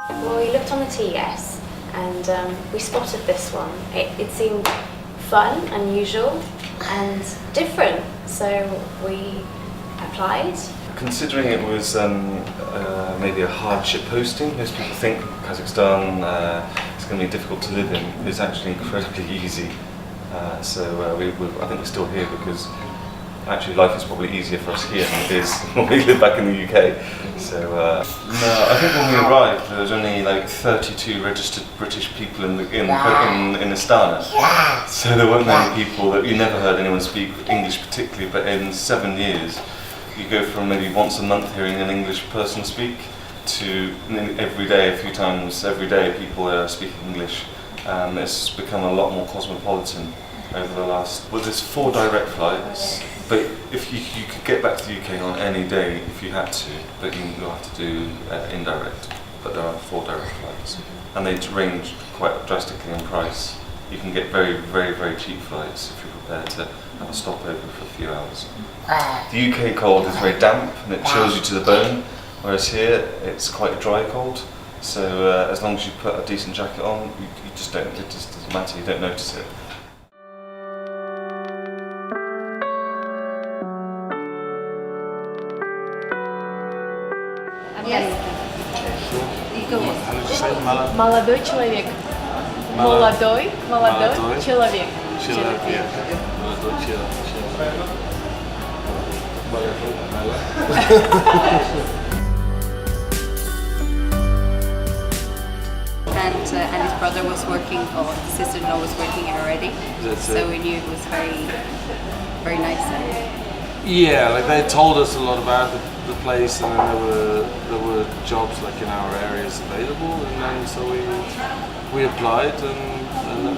Well, we looked on the TS and we spotted this one. It seemed fun, unusual and different, so we applied. Considering it was maybe a hardship posting, most people think Kazakhstan is going to be difficult to live in. It's actually incredibly easy. I think we're still here because actually life is probably easier for us here than it is when we live back in the UK. So no, I think when we arrived there was only like 32 registered British people in Astana. So there weren't many people that you never heard anyone speak English particularly, but in 7 years you go from maybe once a month hearing an English person speak to every day, a few times every day people are speaking English. It's become a lot more cosmopolitan over the last... Well, there's 4 direct flights, but if you could get back to the UK on any day if you had to, but you'll have to do indirect. But there are 4 direct flights, and they range quite drastically in price. You can get very, very, very cheap flights if you're prepared to have a stopover for a few hours. The UK cold is very damp and it chills you to the bone, whereas here it's quite a dry cold. So as long as you put a decent jacket on, you just don't. It just doesn't matter. You don't notice it. Молодой человек. Молодой человек. And his brother was working, or his sister-in-law was working here already. So we knew it was very, very nice. Yeah, like they told us a lot about the place, and then there were jobs like in our areas available, and then so we applied, and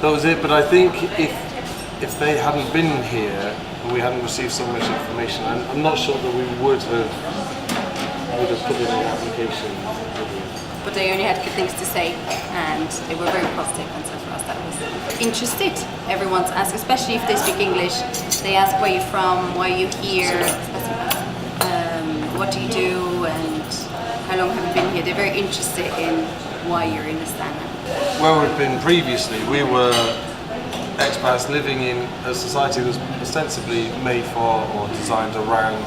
that was it. But I think if they hadn't been here and we hadn't received so much information, I'm not sure that we would have put in an application. But they only had good things to say, and they were very positive, and so for us that was interested. Everyone's asked, especially if they speak English, they ask where you're from, why you're here, what do you do, and how long have you been here. They're very interested in why you're in Astana. Where we've been previously, we were expats living in a society that was ostensibly made for or designed around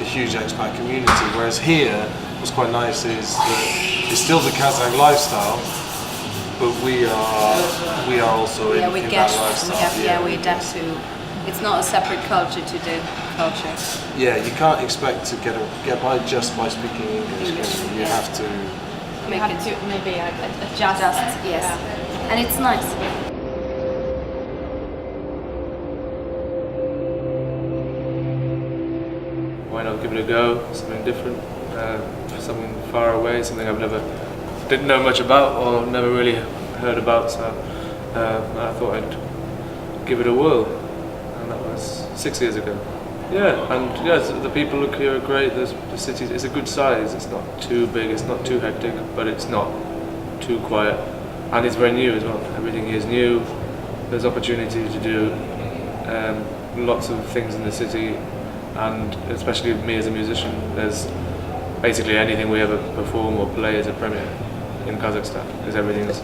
a huge expat community, whereas here, what's quite nice is that it's still the Kazakh lifestyle, but we are also in that lifestyle. We adapt to. It's not a separate culture to the culture. Yeah, you can't expect to get by just by speaking English. You have to. You have to maybe adjust. Yes, yeah. And it's nice. Why not give it a go? Something different, something far away, something didn't know much about or never really heard about. So I thought I'd give it a whirl, and that was 6 years ago. Yeah, and yes, the people look here are great. The city is a good size. It's not too big. It's not too hectic, but it's not too quiet, and it's very new as well. Everything here is new. There's opportunity to do lots of things in the city. And especially with me as a musician, there's basically anything we ever perform or play as a premiere in Kazakhstan, because everything's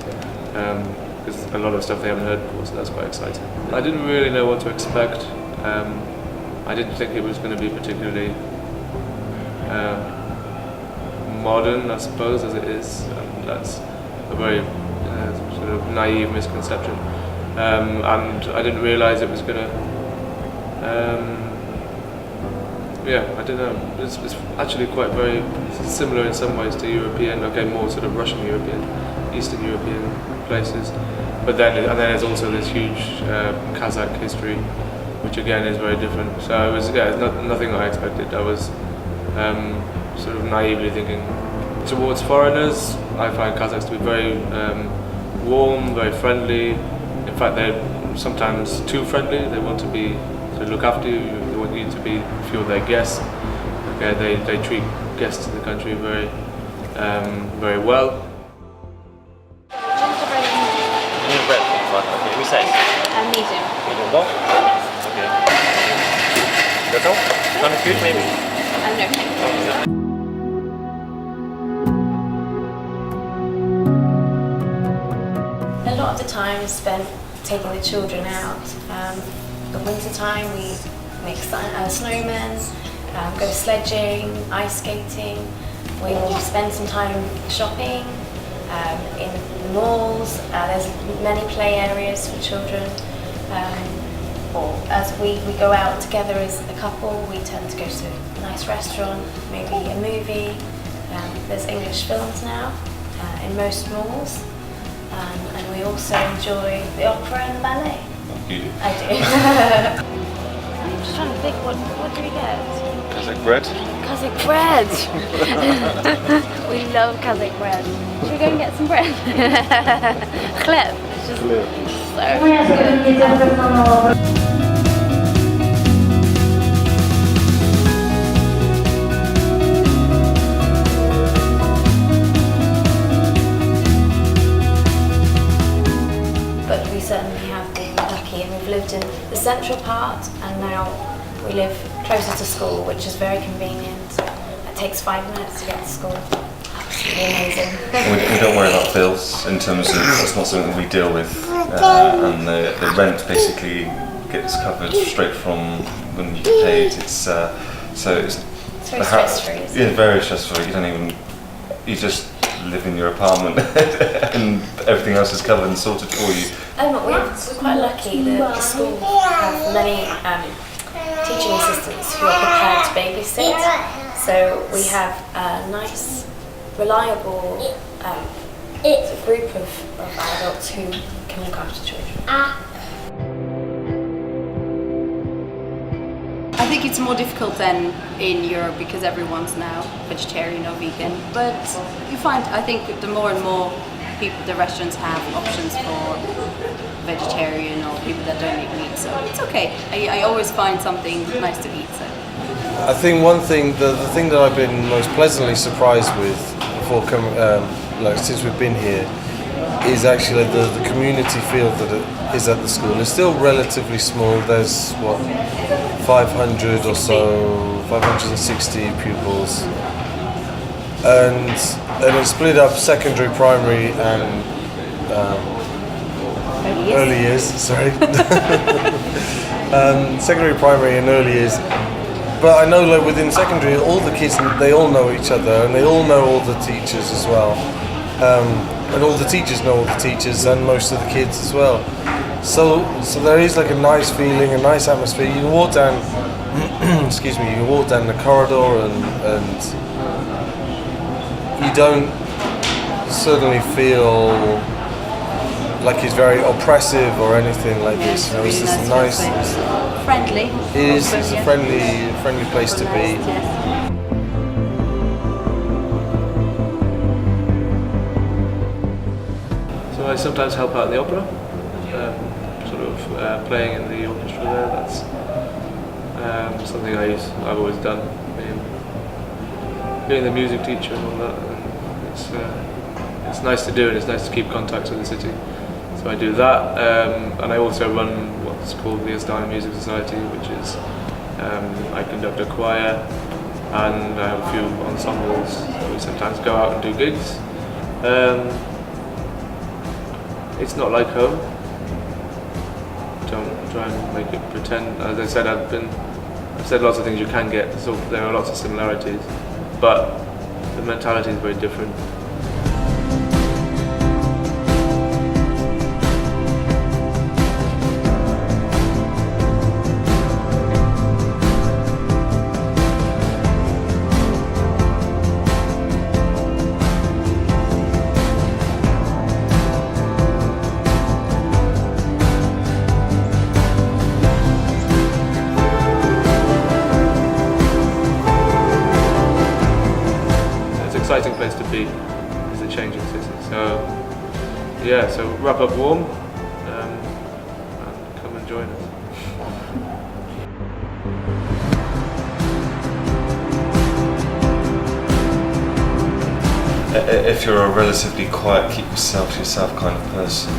because a lot of stuff they haven't heard before, so that's quite exciting. I didn't really know what to expect. I didn't think it was going to be particularly modern, I suppose, as it is, and that's a very sort of naive misconception. And I didn't realise it was going to. Yeah, I don't know. It's actually quite very similar in some ways to European, okay, more sort of Russian European, Eastern European places. But then there's also this huge Kazakh history, which again is very different. So it was, yeah, nothing I expected. I was sort of naively thinking. Towards foreigners, I find Kazakhs to be very warm, very friendly. In fact, they're sometimes too friendly. They want to look after you. They want you to feel their guests. Okay, they treat guests in the country very, very well. Medium bread. Okay, which size? Medium. Medium long? Okay. at all? Not good, maybe? No. A lot of the time is spent taking the children out. The winter time we make snowmen, go sledging, ice skating. We will spend some time shopping in the malls. There's many play areas for children. Or as we go out together as a couple, we tend to go to a nice restaurant, maybe a movie. There's English films now in most malls. And we also enjoy the opera and the ballet. You do? I do. I'm just trying to think, what do we get? Kazakh bread? Kazakh bread! We love Kazakh bread. Should we go and get some bread? Chleb. It's just so good. But we certainly have been lucky, and we've lived in the central part, and now we live closer to school, which is very convenient. It takes 5 minutes to get to school. Absolutely amazing. We don't worry about bills in terms of that's not something we deal with, and the rent basically gets covered straight from when you get paid. It's It's very stress-free, isn't it? Yeah, very stress-free. You just live in your apartment and everything else is covered and sorted for you. We're quite lucky that the school have many teaching assistants who are prepared to babysit. So we have a nice, reliable group of adults who can look after children. I think it's more difficult than in Europe because everyone's now vegetarian or vegan. But you find, I think, the more and more people, the restaurants have options for vegetarian or people that don't eat meat. So it's okay. I always find something nice to eat. So I think one thing, the thing that I've been most pleasantly surprised with before since we've been here, is actually the community feel that it is at the school. It's still relatively small. There's 500 or so, 560 pupils, and it's split up secondary, primary, and early years. Sorry, secondary, primary, and early years. But I know, like within secondary, all the kids, they all know each other, and they all know all the teachers as well. And all the teachers know all the teachers and most of the kids as well. So there is like a nice feeling, a nice atmosphere. You can walk down, excuse me, you can walk down the corridor and you don't suddenly feel like it's very oppressive or anything like this. You know, it's just nice, friendly. It is. It's a friendly place to be. So I sometimes help out in the opera, playing in the orchestra there. That's something I've always done. Being the music teacher and all that, and it's nice to do, and it's nice to keep contact with the city. So I do that, and I also run what's called the Astana Music Society, which is I conduct a choir, and I have a few ensembles. So we sometimes go out and do gigs. It's not like home. Don't try and make it pretend. As I said, I've said lots of things you can get, so there are lots of similarities, but the mentality is very different. Exciting place to be is the changing city. So yeah, so wrap up warm and come and join us. If you're a relatively quiet, keep yourself to yourself kind of person,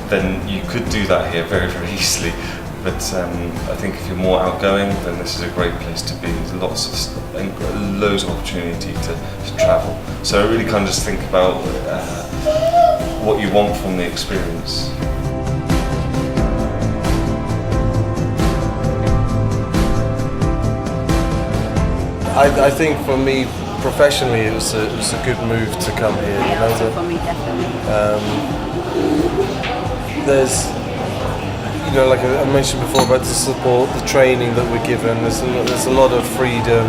then you could do that here very, very easily. But I think if you're more outgoing, then this is a great place to be. There's loads of opportunity to travel. So I really kind of just think about what you want from the experience. I think for me, professionally, it was a good move to come here. Yeah, also for me, definitely. There's, like I mentioned before about the support, the training that we're given. There's a lot of freedom,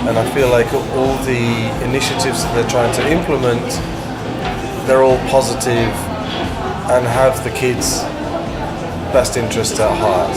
and I feel like all the initiatives that they're trying to implement, they're all positive and have the kids' best interest at heart.